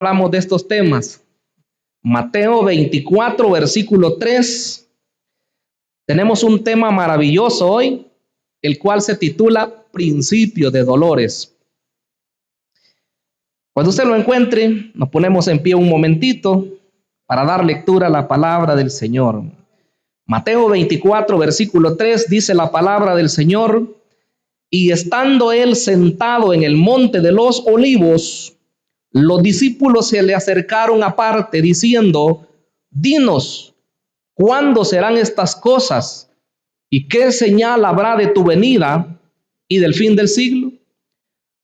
hablamos de estos temas. Mateo 24, versículo 3. Tenemos un tema maravilloso hoy, el cual se titula Principio de Dolores. Cuando usted lo encuentre, nos ponemos en pie un momentito para dar lectura a la palabra del Señor. Mateo 24, versículo 3, dice la palabra del Señor: y estando él sentado en el monte de los olivos, los discípulos se le acercaron aparte diciendo: dinos, ¿cuándo serán estas cosas? ¿Y qué señal habrá de tu venida y del fin del siglo?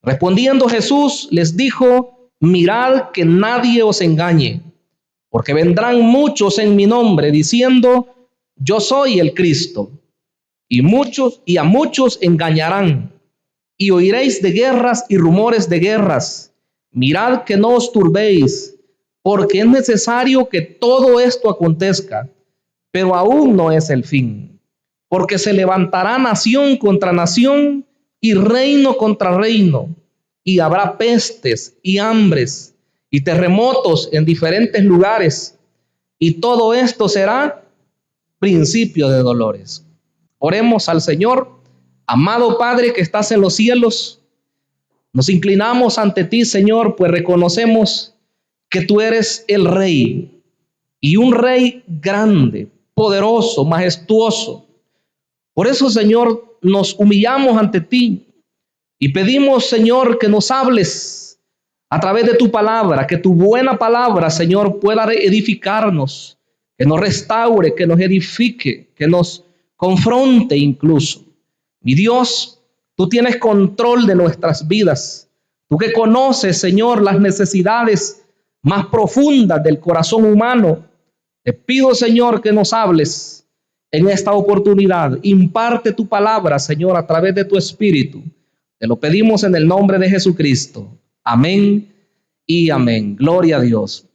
Respondiendo Jesús les dijo: mirad que nadie os engañe, porque vendrán muchos en mi nombre diciendo: yo soy el Cristo, y a muchos engañarán, y oiréis de guerras y rumores de guerras. Mirad que no os turbéis, porque es necesario que todo esto acontezca, pero aún no es el fin, porque se levantará nación contra nación y reino contra reino, y habrá pestes y hambres y terremotos en diferentes lugares, y todo esto será principio de dolores. Oremos al Señor. Amado Padre que estás en los cielos, nos inclinamos ante ti, Señor, pues reconocemos que tú eres el Rey, y un Rey grande, poderoso, majestuoso. Por eso, Señor, nos humillamos ante ti y pedimos, Señor, que nos hables a través de tu palabra, que tu buena palabra, Señor, pueda edificarnos, que nos restaure, que nos edifique, que nos confronte incluso. Mi Dios, tú tienes control de nuestras vidas. Tú que conoces, Señor, las necesidades más profundas del corazón humano. Te pido, Señor, que nos hables en esta oportunidad. Imparte tu palabra, Señor, a través de tu Espíritu. Te lo pedimos en el nombre de Jesucristo. Amén y amén. Gloria a Dios.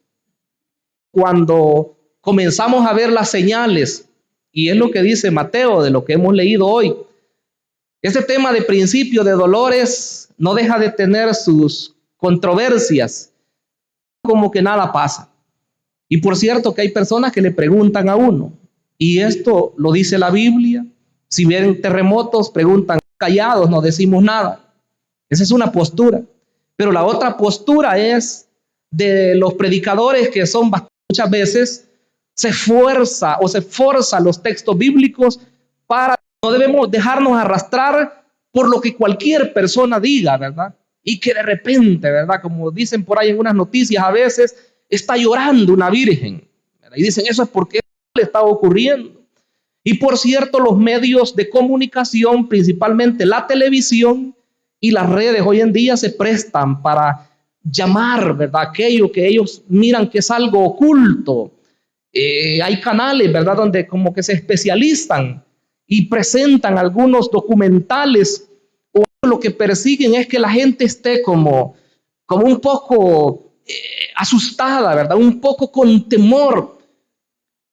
Cuando comenzamos a ver las señales, y es lo que dice Mateo de lo que hemos leído hoy, este tema de principio de dolores no deja de tener sus controversias, como que nada pasa. Y por cierto que hay personas que le preguntan a uno, y esto lo dice la Biblia: si vienen terremotos, preguntan, callados, no decimos nada. Esa es una postura. Pero la otra postura es de los predicadores que son muchas veces se forza los textos bíblicos para... No debemos dejarnos arrastrar por lo que cualquier persona diga, ¿verdad? Y que de repente, ¿verdad? Como dicen por ahí en unas noticias, a veces está llorando una virgen, ¿verdad? Y dicen, eso es porque le está ocurriendo. Y por cierto, los medios de comunicación, principalmente la televisión y las redes, hoy en día se prestan para llamar, ¿verdad?, aquello que ellos miran que es algo oculto. Hay canales, ¿verdad?, donde como que se especializan y presentan algunos documentales, o lo que persiguen es que la gente esté como un poco asustada, ¿verdad? Un poco con temor.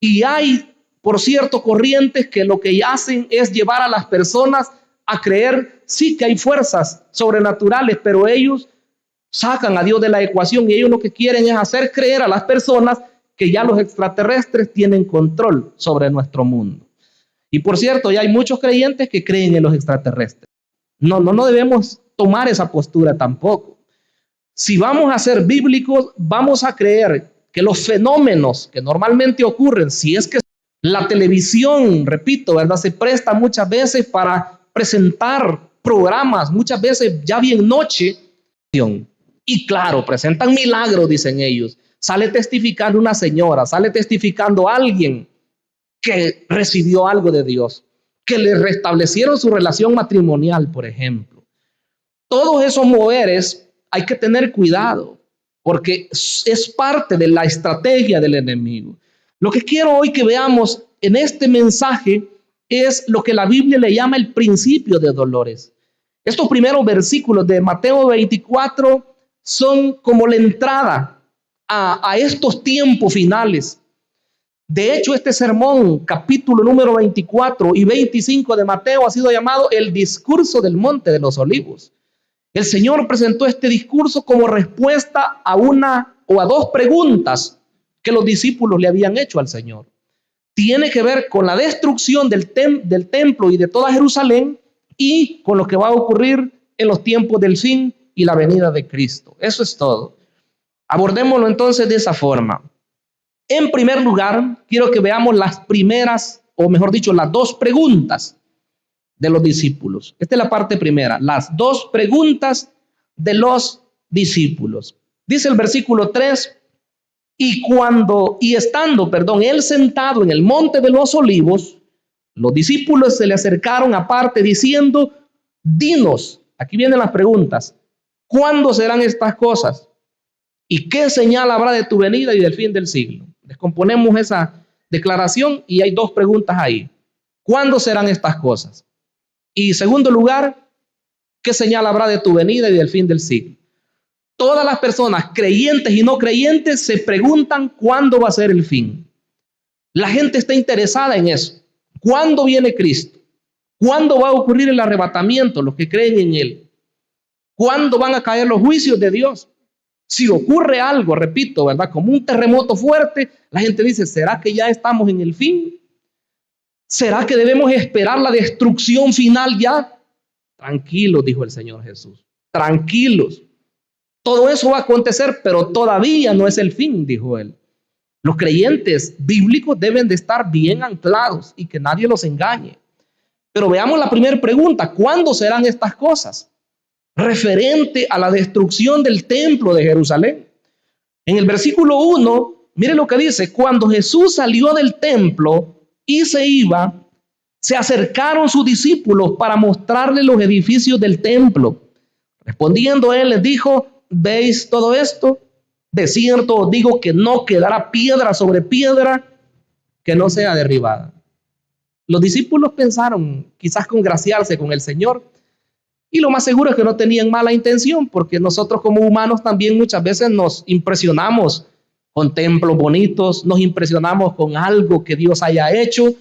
Y hay, por cierto, corrientes que lo que hacen es llevar a las personas a creer, sí, que hay fuerzas sobrenaturales, pero ellos sacan a Dios de la ecuación y ellos lo que quieren es hacer creer a las personas que ya los extraterrestres tienen control sobre nuestro mundo. Y por cierto, ya hay muchos creyentes que creen en los extraterrestres. No debemos tomar esa postura tampoco. Si vamos a ser bíblicos, vamos a creer que los fenómenos que normalmente ocurren, si es que la televisión, repito, ¿verdad?, se presta muchas veces para presentar programas, muchas veces ya bien noche, y claro, presentan milagros, dicen ellos. Sale testificando una señora, sale testificando alguien que recibió algo de Dios, que le restablecieron su relación matrimonial, por ejemplo. Todos esos moveres hay que tener cuidado, porque es parte de la estrategia del enemigo. Lo que quiero hoy que veamos en este mensaje es lo que la Biblia le llama el principio de dolores. Estos primeros versículos de Mateo 24 son como la entrada a estos tiempos finales. De hecho, este sermón, capítulo número 24 y 25 de Mateo, ha sido llamado el discurso del Monte de los Olivos. El Señor presentó este discurso como respuesta a una o a dos preguntas que los discípulos le habían hecho al Señor. Tiene que ver con la destrucción del templo y de toda Jerusalén y con lo que va a ocurrir en los tiempos del fin y la venida de Cristo. Eso es todo. Abordémoslo entonces de esa forma. En primer lugar, quiero que veamos las primeras, o mejor dicho, las dos preguntas de los discípulos. Esta es la parte primera, las dos preguntas de los discípulos. Dice el versículo 3, estando él sentado en el monte de los olivos, los discípulos se le acercaron aparte diciendo, dinos, aquí vienen las preguntas, ¿cuándo serán estas cosas? ¿Y qué señal habrá de tu venida y del fin del siglo? Descomponemos esa declaración y hay dos preguntas ahí. ¿Cuándo serán estas cosas? Y segundo lugar, ¿qué señal habrá de tu venida y del fin del siglo? Todas las personas, creyentes y no creyentes, se preguntan cuándo va a ser el fin. La gente está interesada en eso. ¿Cuándo viene Cristo? ¿Cuándo va a ocurrir el arrebatamiento, los que creen en Él? ¿Cuándo van a caer los juicios de Dios? Si ocurre algo, repito, ¿verdad? Como un terremoto fuerte, la gente dice, ¿será que ya estamos en el fin? ¿Será que debemos esperar la destrucción final ya? Tranquilos, dijo el Señor Jesús. Tranquilos. Todo eso va a acontecer, pero todavía no es el fin, dijo Él. Los creyentes bíblicos deben de estar bien anclados y que nadie los engañe. Pero veamos la primera pregunta, ¿cuándo serán estas cosas? Referente a la destrucción del templo de Jerusalén. En el versículo 1, mire lo que dice, cuando Jesús salió del templo y se iba, se acercaron sus discípulos para mostrarle los edificios del templo. Respondiendo él les dijo, ¿veis todo esto? De cierto os digo que no quedará piedra sobre piedra que no sea derribada. Los discípulos pensaron quizás congraciarse con el Señor, y lo más seguro es que no tenían mala intención, porque nosotros como humanos también muchas veces nos impresionamos con templos bonitos, nos impresionamos con algo que Dios haya hecho,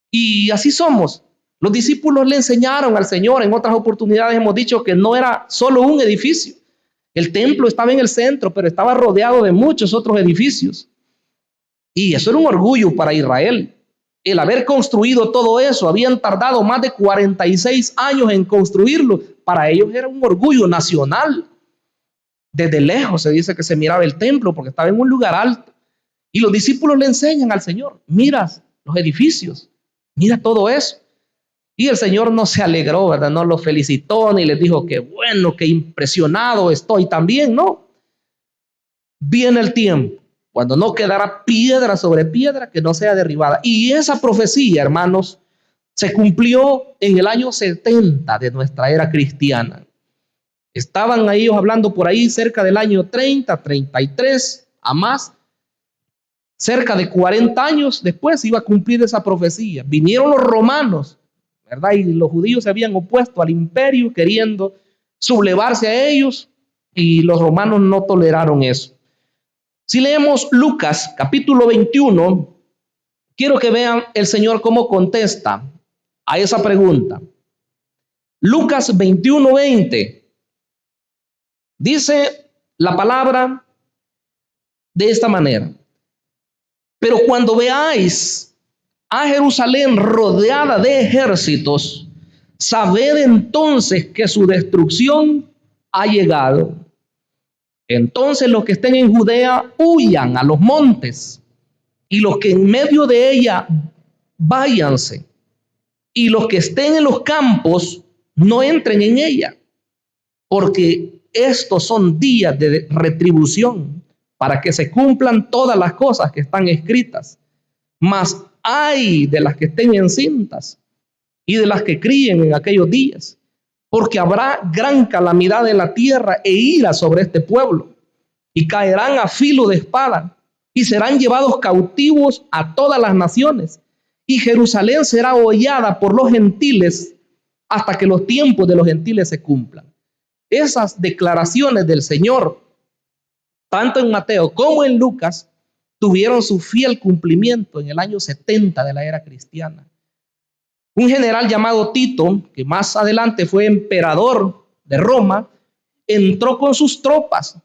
y así somos. Los discípulos le enseñaron al Señor, en otras oportunidades hemos dicho que no era solo un edificio. El templo estaba en el centro, pero estaba rodeado de muchos otros edificios. Y eso era un orgullo para Israel. El haber construido todo eso, habían tardado más de 46 años en construirlo. Para ellos era un orgullo nacional. Desde lejos se dice que se miraba el templo porque estaba en un lugar alto. Y los discípulos le enseñan al Señor, mira los edificios, mira todo eso. Y el Señor no se alegró, ¿verdad? No los felicitó ni les dijo que bueno, que impresionado estoy también, no. Viene el tiempo cuando no quedará piedra sobre piedra que no sea derribada. Y esa profecía, hermanos, se cumplió en el año 70 de nuestra era cristiana. Estaban ellos hablando por ahí cerca del año 30, 33, a más. Cerca de 40 años después iba a cumplir esa profecía. Vinieron los romanos, ¿verdad? Y los judíos se habían opuesto al imperio queriendo sublevarse a ellos y los romanos no toleraron eso. Si leemos Lucas capítulo 21, quiero que vean el Señor cómo contesta a esa pregunta. Lucas 21:20 dice la palabra de esta manera. Pero cuando veáis a Jerusalén rodeada de ejércitos, sabed entonces que su destrucción ha llegado. Entonces los que estén en Judea huyan a los montes, y los que en medio de ella váyanse, y los que estén en los campos no entren en ella, porque estos son días de retribución, para que se cumplan todas las cosas que están escritas. Mas ay de las que estén encintas y de las que críen en aquellos días, porque habrá gran calamidad en la tierra e ira sobre este pueblo, y caerán a filo de espada, y serán llevados cautivos a todas las naciones, y Jerusalén será hollada por los gentiles hasta que los tiempos de los gentiles se cumplan. Esas declaraciones del Señor, tanto en Mateo como en Lucas, tuvieron su fiel cumplimiento en el año 70 de la era cristiana. Un general llamado Tito, que más adelante fue emperador de Roma, entró con sus tropas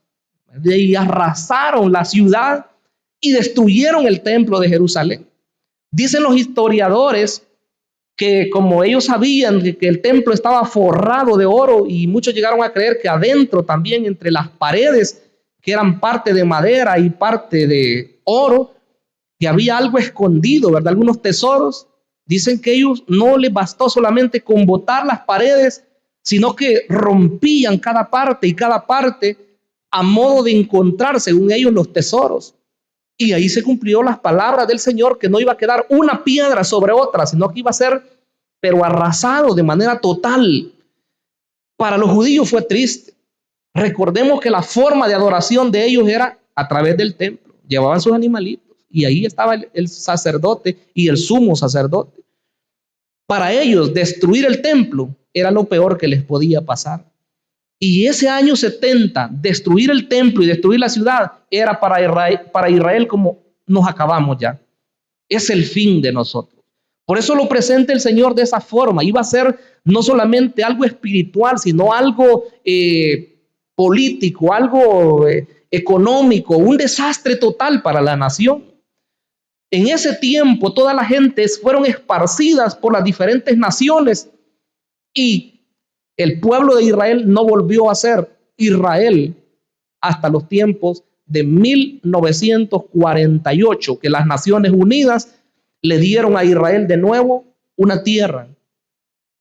y arrasaron la ciudad y destruyeron el templo de Jerusalén. Dicen los historiadores que como ellos sabían que el templo estaba forrado de oro, y muchos llegaron a creer que adentro también, entre las paredes, que eran parte de madera y parte de oro, que había algo escondido, ¿verdad? Algunos tesoros. Dicen que ellos no les bastó solamente con botar las paredes, sino que rompían cada parte y cada parte a modo de encontrar, según ellos, los tesoros. Y ahí se cumplió las palabras del Señor, que no iba a quedar una piedra sobre otra, sino que iba a ser, pero arrasado de manera total. Para los judíos fue triste. Recordemos que la forma de adoración de ellos era a través del templo. Llevaban sus animalitos y ahí estaba el sacerdote y el sumo sacerdote. Para ellos, destruir el templo era lo peor que les podía pasar. Y ese año 70, destruir el templo y destruir la ciudad, era para Israel como nos acabamos ya. Es el fin de nosotros. Por eso lo presenta el Señor de esa forma. Iba a ser no solamente algo espiritual, sino algo político, algo económico, un desastre total para la nación. En ese tiempo, todas las gentes fueron esparcidas por las diferentes naciones y el pueblo de Israel no volvió a ser Israel hasta los tiempos de 1948, que las Naciones Unidas le dieron a Israel de nuevo una tierra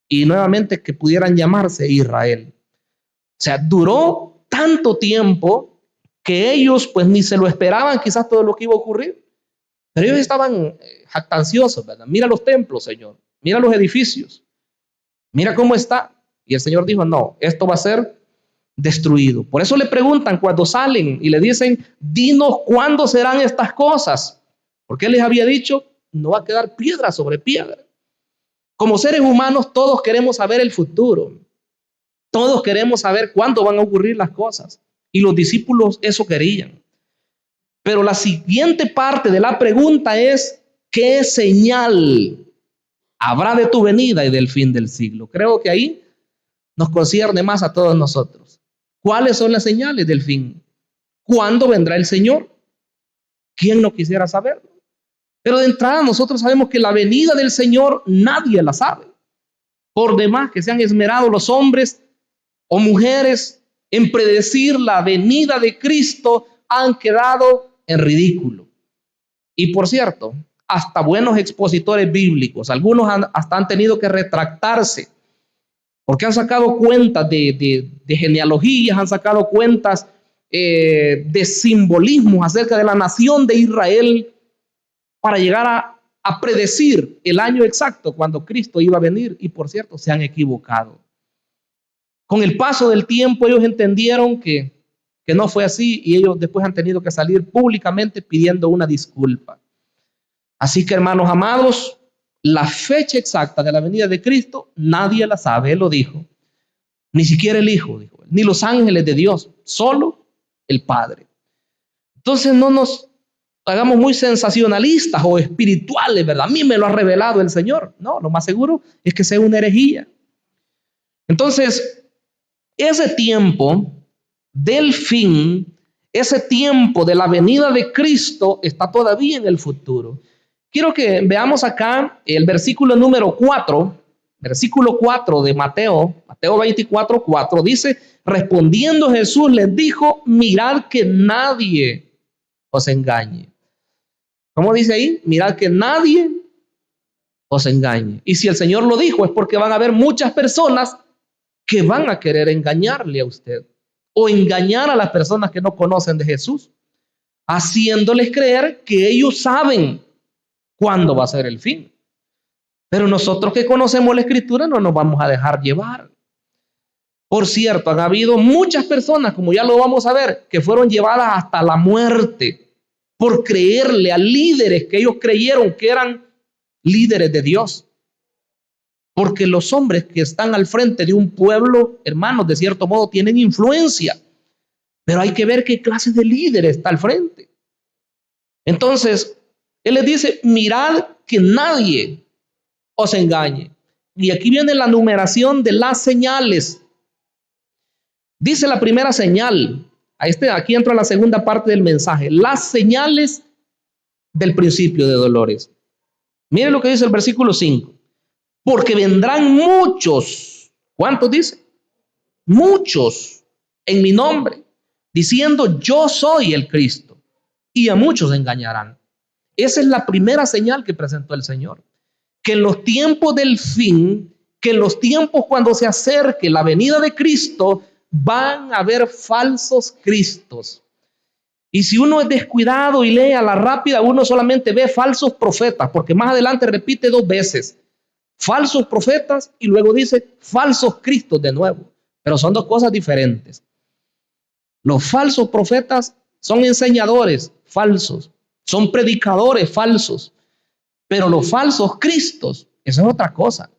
y nuevamente que pudieran llamarse Israel. O sea, duró tanto tiempo que ellos pues ni se lo esperaban quizás todo lo que iba a ocurrir, pero ellos estaban jactanciosos, ¿verdad? Mira los templos, Señor, mira los edificios, mira cómo está. Y el Señor dijo, no, esto va a ser destruido. Por eso le preguntan cuando salen y le dicen, dinos cuándo serán estas cosas. Porque Él les había dicho, no va a quedar piedra sobre piedra. Como seres humanos todos queremos saber el futuro. Todos queremos saber cuándo van a ocurrir las cosas. Y los discípulos eso querían. Pero la siguiente parte de la pregunta es, ¿qué señal habrá de tu venida y del fin del siglo? Creo que ahí nos concierne más a todos nosotros. ¿Cuáles son las señales del fin? ¿Cuándo vendrá el Señor? ¿Quién no quisiera saberlo? Pero de entrada nosotros sabemos que la venida del Señor nadie la sabe. Por demás que se han esmerado los hombres o mujeres en predecir la venida de Cristo, han quedado en ridículo. Y por cierto, hasta buenos expositores bíblicos, algunos hasta han tenido que retractarse, porque han sacado cuentas de genealogías, han sacado cuentas de simbolismos acerca de la nación de Israel para llegar a predecir el año exacto cuando Cristo iba a venir. Y por cierto, se han equivocado. Con el paso del tiempo ellos entendieron que no fue así y ellos después han tenido que salir públicamente pidiendo una disculpa. Así que, hermanos amados, la fecha exacta de la venida de Cristo nadie la sabe, Él lo dijo. Ni siquiera el Hijo, dijo él, ni los ángeles de Dios, solo el Padre. Entonces no nos hagamos muy sensacionalistas o espirituales, ¿verdad? A mí me lo ha revelado el Señor. No, lo más seguro es que sea una herejía. Entonces, ese tiempo del fin, ese tiempo de la venida de Cristo está todavía en el futuro. Quiero que veamos acá el versículo número 4, versículo 4 de Mateo 24, 4, dice, respondiendo Jesús les dijo, mirad que nadie os engañe. ¿Cómo dice ahí? Mirad que nadie os engañe. Y si el Señor lo dijo es porque van a haber muchas personas que van a querer engañarle a usted o engañar a las personas que no conocen de Jesús, haciéndoles creer que ellos saben cuándo va a ser el fin. Pero nosotros que conocemos la Escritura no nos vamos a dejar llevar. Por cierto, han habido muchas personas, como ya lo vamos a ver, que fueron llevadas hasta la muerte por creerle a líderes que ellos creyeron que eran líderes de Dios. Porque los hombres que están al frente de un pueblo, hermanos, de cierto modo tienen influencia. Pero hay que ver qué clase de líder está al frente. Entonces, Él les dice, mirad que nadie os engañe. Y aquí viene la numeración de las señales. Dice la primera señal, aquí entra la segunda parte del mensaje, las señales del principio de dolores. Miren lo que dice el versículo 5. Porque vendrán muchos, ¿cuántos dice? Muchos en mi nombre, diciendo yo soy el Cristo, y a muchos engañarán. Esa es la primera señal que presentó el Señor, que en los tiempos del fin, que en los tiempos cuando se acerque la venida de Cristo, van a haber falsos cristos. Y si uno es descuidado y lee a la rápida, uno solamente ve falsos profetas, porque más adelante repite 2 veces, falsos profetas, y luego dice falsos cristos de nuevo, pero son 2 cosas diferentes. Los falsos profetas son enseñadores falsos, son predicadores falsos, pero los falsos cristos, eso es otra cosa.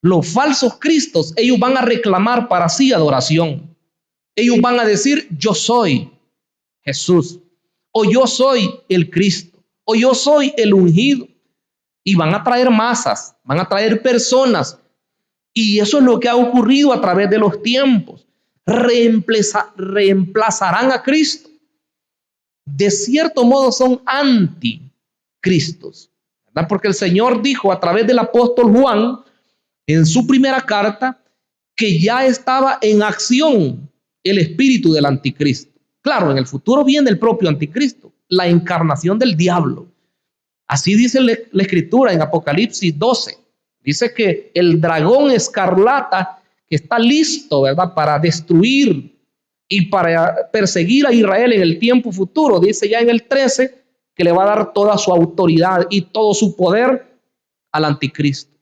Los falsos cristos, ellos van a reclamar para sí adoración. Ellos van a decir, yo soy Jesús, o yo soy el Cristo, o yo soy el ungido. Y van a traer masas, van a traer personas. Y eso es lo que ha ocurrido a través de los tiempos. Reemplazarán a Cristo. De cierto modo son anticristos, ¿verdad? Porque el Señor dijo a través del apóstol Juan, en su primera carta, que ya estaba en acción el espíritu del anticristo. Claro, en el futuro viene el propio anticristo, la encarnación del diablo. Así dice la escritura en Apocalipsis 12. Dice que el dragón escarlata que está listo, ¿verdad?, para destruir y para perseguir a Israel en el tiempo futuro. Dice ya en el 13 que le va a dar toda su autoridad y todo su poder al anticristo.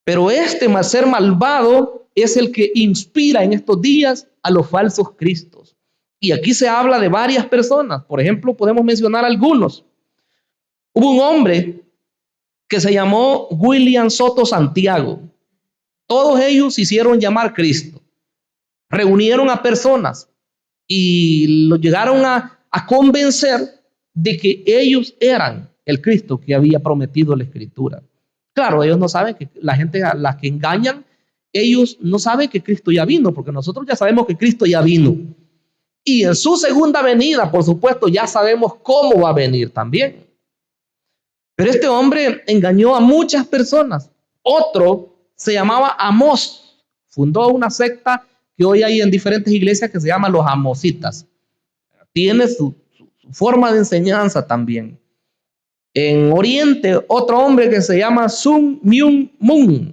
Pero este ser malvado es el que inspira en estos días a los falsos cristos. Y aquí se habla de varias personas. Por ejemplo, podemos mencionar algunos. Hubo un hombre que se llamó William Soto Santiago. Todos ellos hicieron llamar Cristo. Reunieron a personas y lo llegaron a convencer de que ellos eran el Cristo que había prometido la Escritura. Claro, ellos no saben que la gente a la que engañan, ellos no saben que Cristo ya vino, porque nosotros ya sabemos que Cristo ya vino. Y en su segunda venida, por supuesto, ya sabemos cómo va a venir también. Pero este hombre engañó a muchas personas. Otro se llamaba Amós. Fundó una secta que hoy hay en diferentes iglesias que se llama los amositas. Tiene su forma de enseñanza también. En Oriente, otro hombre que se llama Sun Myung Moon.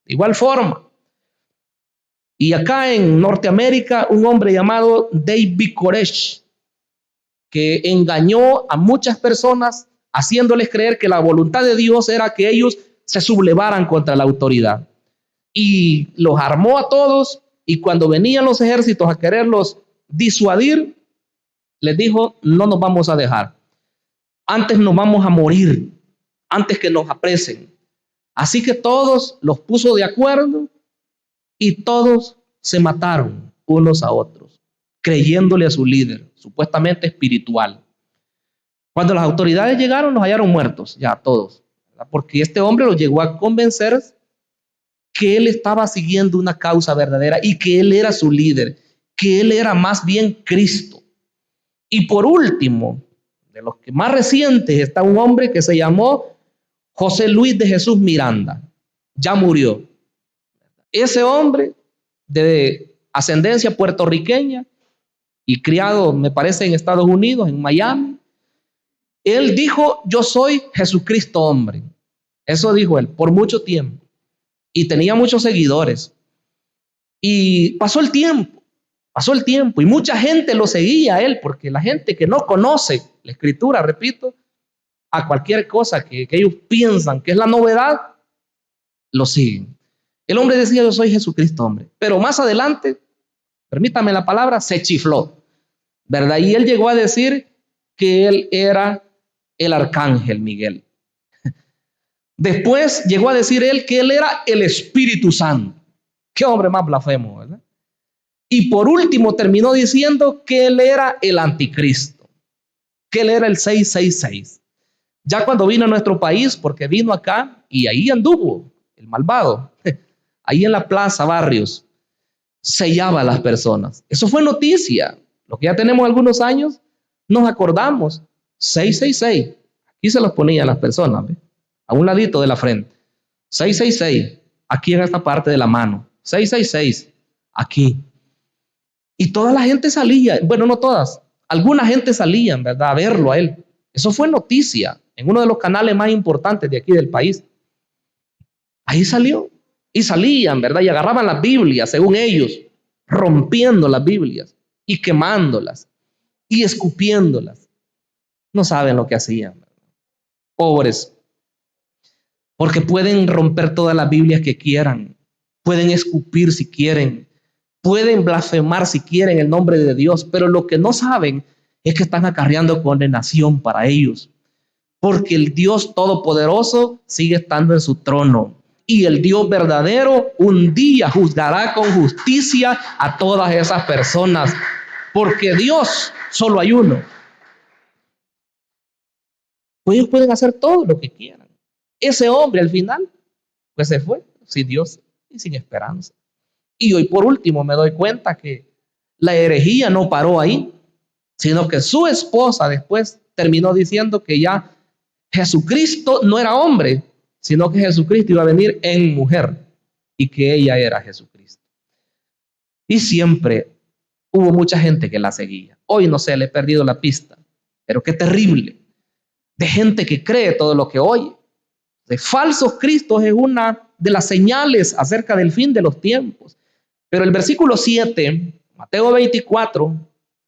De igual forma. Y acá en Norteamérica, un hombre llamado David Koresh, que engañó a muchas personas, haciéndoles creer que la voluntad de Dios era que ellos se sublevaran contra la autoridad. Y los armó a todos, y cuando venían los ejércitos a quererlos disuadir, les dijo, no nos vamos a dejar. Antes nos vamos a morir, antes que nos apresen. Así que todos los puso de acuerdo y todos se mataron unos a otros, creyéndole a su líder, supuestamente espiritual. Cuando las autoridades llegaron, los hallaron muertos, ya todos, ¿verdad? Porque este hombre los llegó a convencer que él estaba siguiendo una causa verdadera y que él era su líder, que él era más bien Cristo. Y por último, de los que más recientes, está un hombre que se llamó José Luis de Jesús Miranda. Ya murió. Ese hombre de ascendencia puertorriqueña y criado, me parece, en Estados Unidos, en Miami, él dijo, yo soy Jesucristo hombre. Eso dijo él por mucho tiempo. Y tenía muchos seguidores. Y pasó el tiempo y mucha gente lo seguía a él, porque la gente que no conoce la Escritura, repito, a cualquier cosa que ellos piensan que es la novedad, lo siguen. El hombre decía, yo soy Jesucristo hombre. Pero más adelante, permítame la palabra, se chifló, ¿verdad? Y él llegó a decir que él era el arcángel Miguel. Después llegó a decir él que él era el Espíritu Santo. Qué hombre más blasfemo, ¿verdad? Y por último terminó diciendo que él era el anticristo, que él era el 666. Ya cuando vino a nuestro país, porque vino acá y ahí anduvo el malvado, ahí en la Plaza Barrios, sellaba a las personas. Eso fue noticia. Lo que ya tenemos algunos años, nos acordamos. 666. Aquí se los ponían las personas, ¿ve? A un ladito de la frente. 666. Aquí en esta parte de la mano. 666. Aquí. Y toda la gente salía. Bueno, no todas. Alguna gente salían, ¿verdad? A verlo a él. Eso fue noticia en uno de los canales más importantes de aquí del país. Ahí salió. Y salían, ¿verdad? Y agarraban las Biblias, según ellos, rompiendo las Biblias y quemándolas y escupiéndolas. No saben lo que hacían, ¿verdad? Pobres. Porque pueden romper todas las Biblias que quieran. Pueden escupir si quieren. Pueden blasfemar si quieren el nombre de Dios. Pero lo que no saben es que están acarreando condenación para ellos. Porque el Dios Todopoderoso sigue estando en su trono. Y el Dios verdadero un día juzgará con justicia a todas esas personas. Porque Dios solo hay uno. Pues ellos pueden hacer todo lo que quieran. Ese hombre al final, pues se fue sin Dios y sin esperanza. Y hoy por último me doy cuenta que la herejía no paró ahí, sino que su esposa después terminó diciendo que ya Jesucristo no era hombre, sino que Jesucristo iba a venir en mujer y que ella era Jesucristo. Y siempre hubo mucha gente que la seguía. Hoy no sé, le he perdido la pista, pero qué terrible. De gente que cree todo lo que oye. De falsos cristos es una de las señales acerca del fin de los tiempos. Pero el versículo 7, Mateo 24,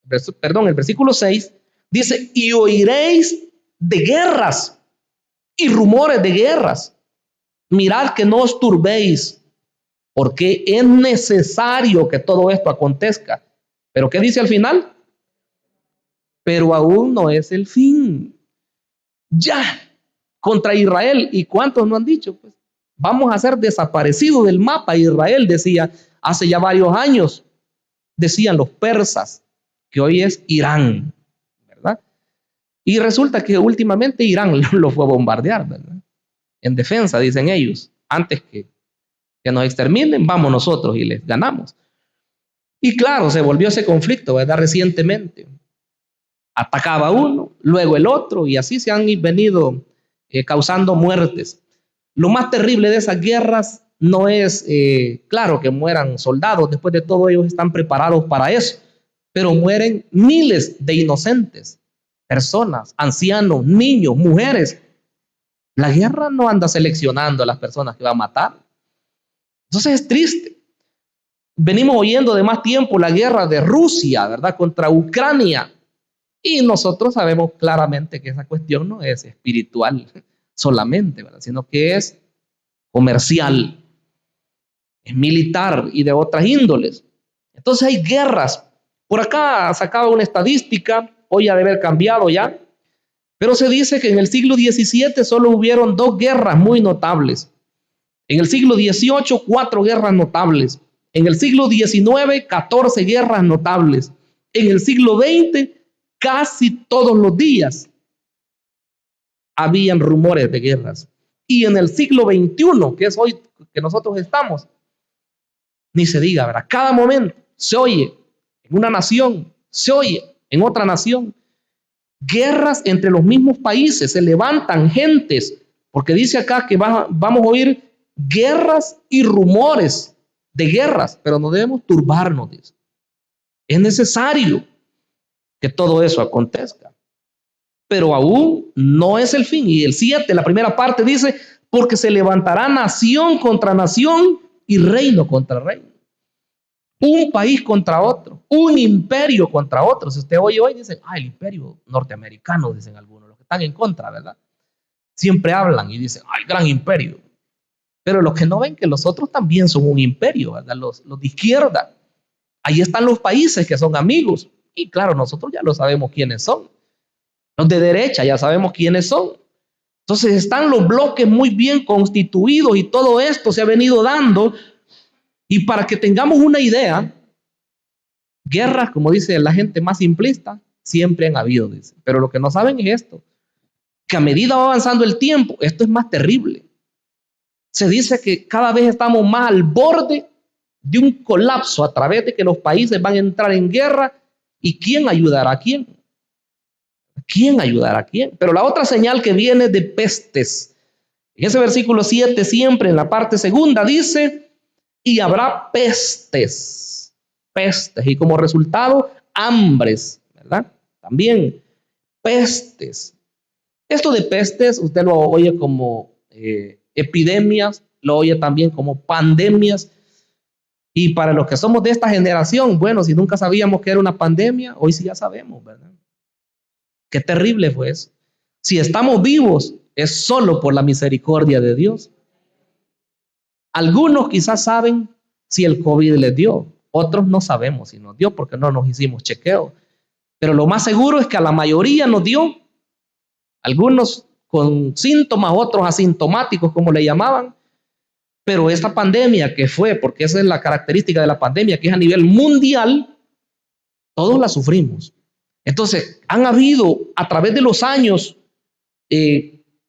el versículo 6, dice, y oiréis de guerras y rumores de guerras. Mirad que no os turbéis, porque es necesario que todo esto acontezca. ¿Pero qué dice al final? Pero aún no es el fin. Ya, contra Israel. ¿Y cuántos no han dicho? Pues vamos a ser desaparecidos del mapa. Israel decía hace ya varios años, decían los persas, que hoy es Irán, ¿verdad? Y resulta que últimamente Irán lo fue a bombardear, ¿verdad? En defensa, dicen ellos, antes que nos exterminen, vamos nosotros y les ganamos. Y claro, se volvió ese conflicto, ¿verdad? Recientemente. Atacaba uno, luego el otro, y así se han venido causando muertes. Lo más terrible de esas guerras no es, claro, que mueran soldados, después de todo ellos están preparados para eso, pero mueren miles de inocentes, personas, ancianos, niños, mujeres. La guerra no anda seleccionando a las personas que va a matar. Entonces es triste. Venimos oyendo de más tiempo la guerra de Rusia, ¿verdad?, contra Ucrania. Y nosotros sabemos claramente que esa cuestión no es espiritual solamente, ¿verdad?, sino que es comercial, es militar y de otras índoles. Entonces hay guerras. Por acá sacaba una estadística, hoy ha de haber cambiado ya, pero se dice que en el siglo XVII solo hubieron 2 guerras muy notables. En el siglo XVIII, 4 guerras notables. En el siglo XIX, 14 guerras notables. En el siglo XX, casi todos los días habían rumores de guerras. Y en el siglo XXI, que es hoy que nosotros estamos, ni se diga, ¿verdad? Cada momento se oye en una nación, se oye en otra nación. Guerras entre los mismos países, se levantan gentes, porque dice acá que vamos a oír guerras y rumores de guerras, pero no debemos turbarnos de eso. Es necesario que todo eso acontezca, pero aún no es el fin. Y el 7, la primera parte dice, porque se levantará nación contra nación y reino contra reino. Un país contra otro, un imperio contra otro. Si usted oye hoy, dicen, el imperio norteamericano, dicen algunos, los que están en contra, ¿verdad? Siempre hablan y dicen, el gran imperio. Pero los que no ven que los otros también son un imperio, ¿verdad? Los de izquierda. Ahí están los países que son amigos. Y claro, nosotros ya lo sabemos quiénes son. Los de derecha ya sabemos quiénes son. Entonces están los bloques muy bien constituidos y todo esto se ha venido dando. Y para que tengamos una idea, guerras, como dice la gente más simplista, siempre han habido, dice. Pero lo que no saben es esto, que a medida va avanzando el tiempo, esto es más terrible. Se dice que cada vez estamos más al borde de un colapso a través de que los países van a entrar en guerra. ¿Y quién ayudará a quién? ¿Quién ayudará a quién? Pero la otra señal que viene de pestes. En ese versículo 7, siempre en la parte segunda, dice, y habrá pestes, pestes, y como resultado, hambres, ¿verdad? También pestes. Esto de pestes, usted lo oye como epidemias, lo oye también como pandemias. Y para los que somos de esta generación, bueno, si nunca sabíamos que era una pandemia, hoy sí ya sabemos, ¿verdad? Qué terrible fue eso. Si estamos vivos, es solo por la misericordia de Dios. Algunos quizás saben si el COVID les dio, otros no sabemos si nos dio porque no nos hicimos chequeo. Pero lo más seguro es que a la mayoría nos dio, algunos con síntomas, otros asintomáticos, como le llamaban. Pero esta pandemia que fue, porque esa es la característica de la pandemia, que es a nivel mundial, todos la sufrimos. Entonces, han habido a través de los años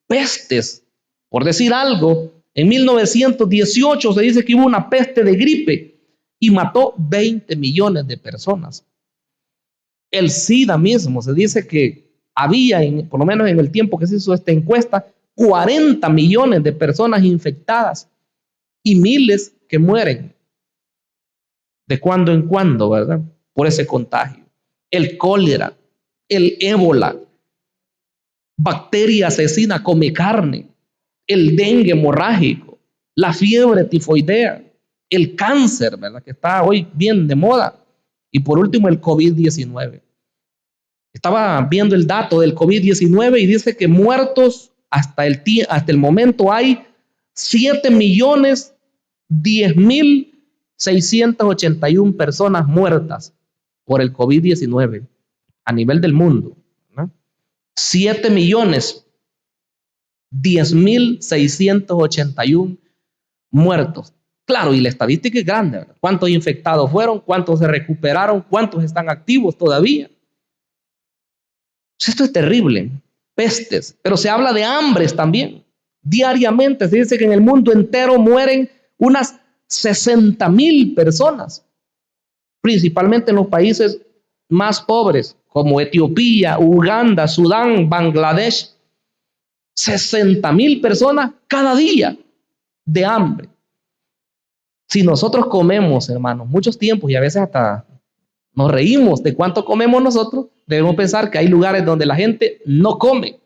pestes, por decir algo. En 1918 se dice que hubo una peste de gripe y mató 20 millones de personas. El SIDA mismo, se dice que había, por lo menos en el tiempo que se hizo esta encuesta, 40 millones de personas infectadas y miles que mueren de cuando en cuando, ¿verdad? Por ese contagio. El cólera, el ébola, bacteria asesina come carne, el dengue hemorrágico, la fiebre tifoidea, el cáncer, ¿verdad? Que está hoy bien de moda. Y por último, el COVID-19. Estaba viendo el dato del COVID-19 y dice que muertos hasta el momento hay 7.010.681 personas muertas por el COVID-19 a nivel del mundo, ¿no? 7.010.681 muertos. Claro, y la estadística es grande, ¿verdad? ¿Cuántos infectados fueron? ¿Cuántos se recuperaron? ¿Cuántos están activos todavía? Pues esto es terrible. Pestes, pero se habla de hambres también. Diariamente se dice que en el mundo entero mueren unas 60.000 personas, principalmente en los países más pobres, como Etiopía, Uganda, Sudán, Bangladesh. 60.000 personas cada día de hambre. Si nosotros comemos, hermanos, muchos tiempos y a veces hasta nos reímos de cuánto comemos nosotros, debemos pensar que hay lugares donde la gente no come.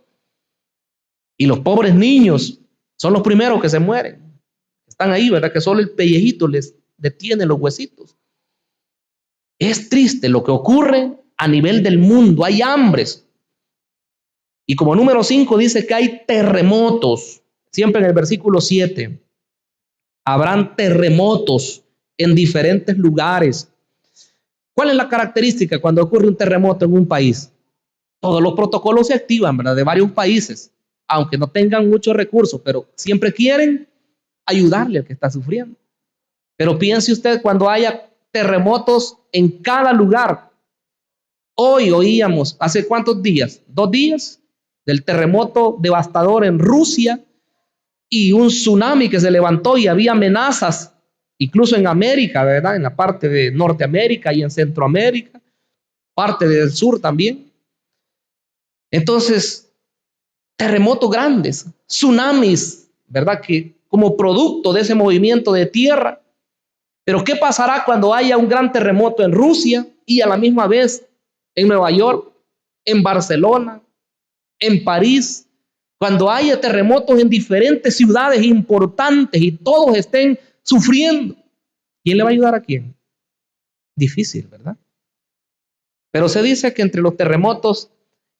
Y los pobres niños son los primeros que se mueren. Están ahí, ¿verdad? Que solo el pellejito les detiene los huesitos. Es triste lo que ocurre a nivel del mundo. Hay hambres. Y como número 5 dice que hay terremotos. Siempre en el versículo 7. Habrán terremotos en diferentes lugares. ¿Cuál es la característica cuando ocurre un terremoto en un país? Todos los protocolos se activan, ¿verdad? De varios países, aunque no tengan muchos recursos, pero siempre quieren ayudarle al que está sufriendo. Pero piense usted cuando haya terremotos en cada lugar. Hoy oíamos, ¿hace cuántos días? 2 días del terremoto devastador en Rusia y un tsunami que se levantó y había amenazas, incluso en América, ¿verdad? En la parte de Norteamérica y en Centroamérica, parte del sur también. Entonces, terremotos grandes, tsunamis, ¿verdad? Que como producto de ese movimiento de tierra. Pero ¿qué pasará cuando haya un gran terremoto en Rusia y a la misma vez en Nueva York, en Barcelona, en París? Cuando haya terremotos en diferentes ciudades importantes y todos estén sufriendo, ¿quién le va a ayudar a quién? Difícil, ¿verdad? Pero se dice que entre los terremotos,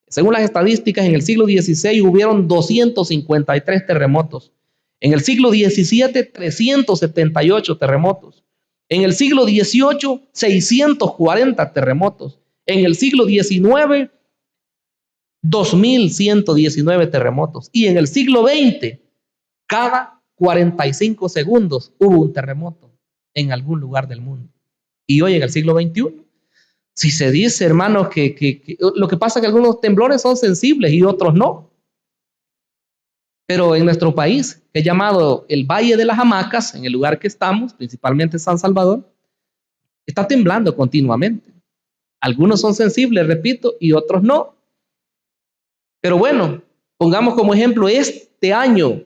según las estadísticas, en el siglo XVI hubieron 253 terremotos. En el siglo XVII, 378 terremotos. En el siglo XVIII, 640 terremotos. En el siglo XIX, 2.119 terremotos. Y en el siglo XX, cada 45 segundos hubo un terremoto en algún lugar del mundo. Y hoy en el siglo XXI, si se dice, hermanos, que lo que pasa es que algunos temblores son sensibles y otros no. Pero en nuestro país, que es llamado el Valle de las Hamacas, en el lugar que estamos, principalmente San Salvador, está temblando continuamente. Algunos son sensibles, repito, y otros no. Pero bueno, pongamos como ejemplo este año.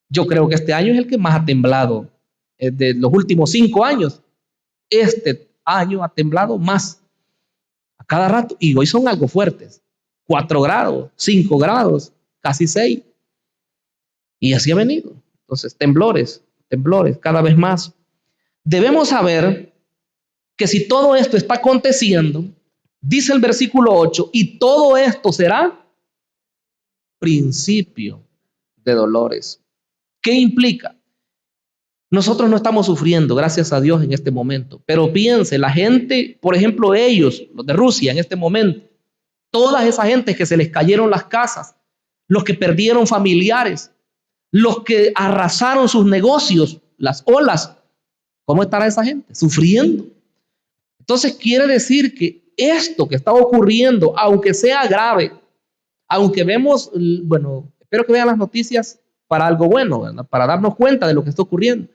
Yo creo que este año es el que más ha temblado de los últimos 5 años. Este año ha temblado más a cada rato, y hoy son algo fuertes. 4 grados, 5 grados, casi 6. Y así ha venido. Entonces, temblores, cada vez más. Debemos saber que si todo esto está aconteciendo, dice el versículo 8, y todo esto será principio de dolores. ¿Qué implica? Nosotros no estamos sufriendo, gracias a Dios, en este momento. Pero piense, la gente, por ejemplo, ellos, los de Rusia, en este momento, toda esa gente que se les cayeron las casas, los que perdieron familiares, los que arrasaron sus negocios, las olas, ¿cómo estará esa gente? Sufriendo. Entonces quiere decir que esto que está ocurriendo, aunque sea grave, aunque vemos, bueno, espero que vean las noticias para algo bueno, ¿verdad? Para darnos cuenta de lo que está ocurriendo.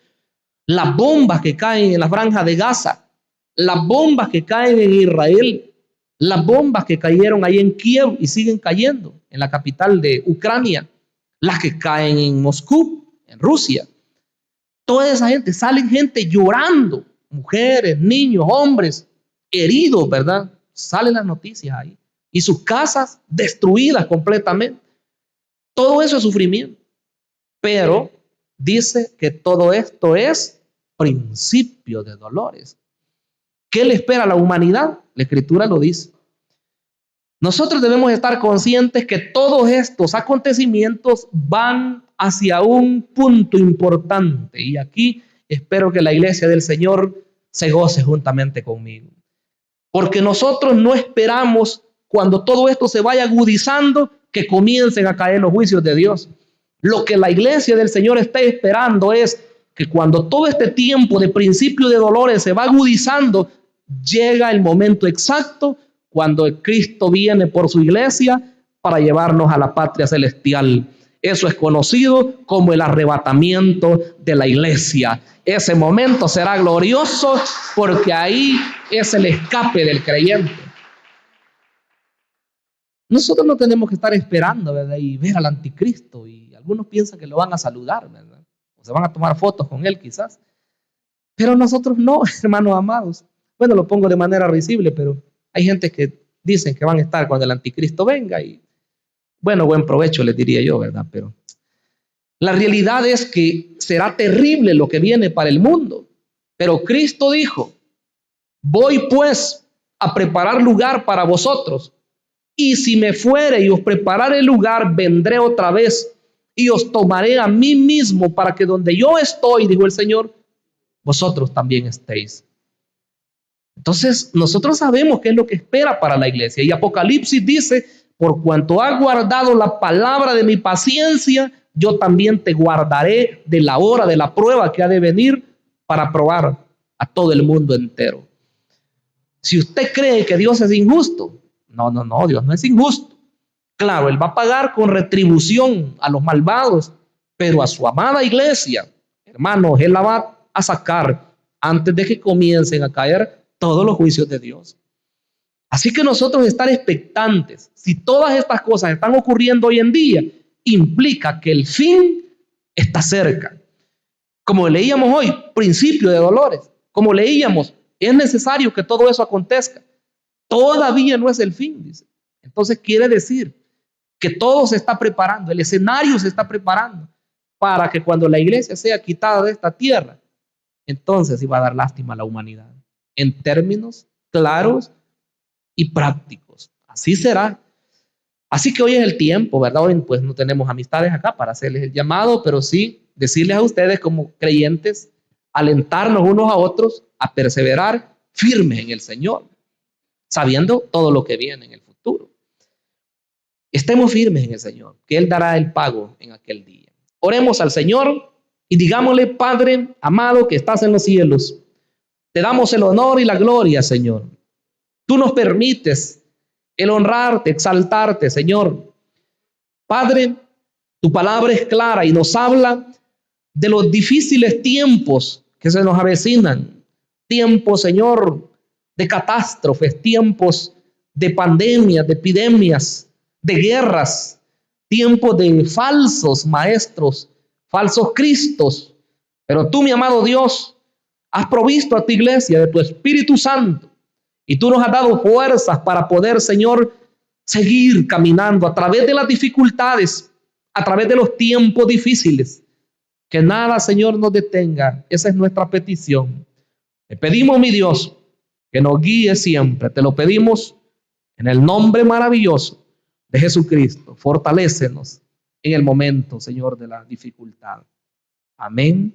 Las bombas que caen en la franja de Gaza, las bombas que caen en Israel, las bombas que cayeron ahí en Kiev y siguen cayendo en la capital de Ucrania, las que caen en Moscú, en Rusia. Toda esa gente, salen gente llorando, mujeres, niños, hombres, heridos, ¿verdad? Salen las noticias ahí. Y sus casas destruidas completamente. Todo eso es sufrimiento. Pero dice que todo esto es principio de dolores. ¿Qué le espera a la humanidad? La Escritura lo dice. Nosotros debemos estar conscientes que todos estos acontecimientos van hacia un punto importante. Y aquí espero que la iglesia del Señor se goce juntamente conmigo. Porque nosotros no esperamos, cuando todo esto se vaya agudizando, que comiencen a caer los juicios de Dios. Lo que la iglesia del Señor está esperando es que cuando todo este tiempo de principio de dolores se va agudizando, llega el momento exacto cuando el Cristo viene por su iglesia para llevarnos a la patria celestial. Eso es conocido como el arrebatamiento de la iglesia. Ese momento será glorioso porque ahí es el escape del creyente. Nosotros no tenemos que estar esperando, ¿verdad? Y ver al anticristo, y algunos piensan que lo van a saludar, ¿verdad? O se van a tomar fotos con él quizás. Pero nosotros no, hermanos amados. Bueno, lo pongo de manera risible, pero hay gente que dicen que van a estar cuando el anticristo venga y, bueno, buen provecho les diría yo, ¿verdad? Pero la realidad es que será terrible lo que viene para el mundo. Pero Cristo dijo, voy pues a preparar lugar para vosotros. Y si me fuere y os prepararé el lugar, vendré otra vez y os tomaré a mí mismo para que donde yo estoy, dijo el Señor, vosotros también estéis. Entonces, nosotros sabemos qué es lo que espera para la iglesia. Y Apocalipsis dice, por cuanto has guardado la palabra de mi paciencia, yo también te guardaré de la hora de la prueba que ha de venir para probar a todo el mundo entero. Si usted cree que Dios es injusto, no, Dios no es injusto. Claro, Él va a pagar con retribución a los malvados, pero a su amada iglesia, hermanos, Él la va a sacar antes de que comiencen a caer todos los juicios de Dios. Así que nosotros estar expectantes, si todas estas cosas están ocurriendo hoy en día, implica que el fin está cerca. Como leíamos hoy, principio de dolores. Como leíamos, es necesario que todo eso acontezca. Todavía no es el fin, dice. Entonces quiere decir que todo se está preparando, el escenario se está preparando para que cuando la iglesia sea quitada de esta tierra, entonces iba a dar lástima a la humanidad. En términos claros y prácticos. Así será. Así que hoy es el tiempo, ¿verdad? Hoy pues no tenemos amistades acá para hacerles el llamado, pero sí decirles a ustedes como creyentes, alentarnos unos a otros a perseverar firmes en el Señor, sabiendo todo lo que viene en el futuro. Estemos firmes en el Señor, que Él dará el pago en aquel día. Oremos al Señor y digámosle, Padre amado que estás en los cielos, te damos el honor y la gloria, Señor. Tú nos permites el honrarte, exaltarte, Señor. Padre, Tu palabra es clara y nos habla de los difíciles tiempos que se nos avecinan. Tiempos, Señor, de catástrofes, tiempos de pandemias, de epidemias, de guerras, tiempos de falsos maestros, falsos cristos. Pero tú, mi amado Dios, has provisto a tu iglesia de tu Espíritu Santo y tú nos has dado fuerzas para poder, Señor, seguir caminando a través de las dificultades, a través de los tiempos difíciles. Que nada, Señor, nos detenga. Esa es nuestra petición. Te pedimos, mi Dios, que nos guíe siempre. Te lo pedimos en el nombre maravilloso de Jesucristo. Fortalécenos en el momento, Señor, de la dificultad. Amén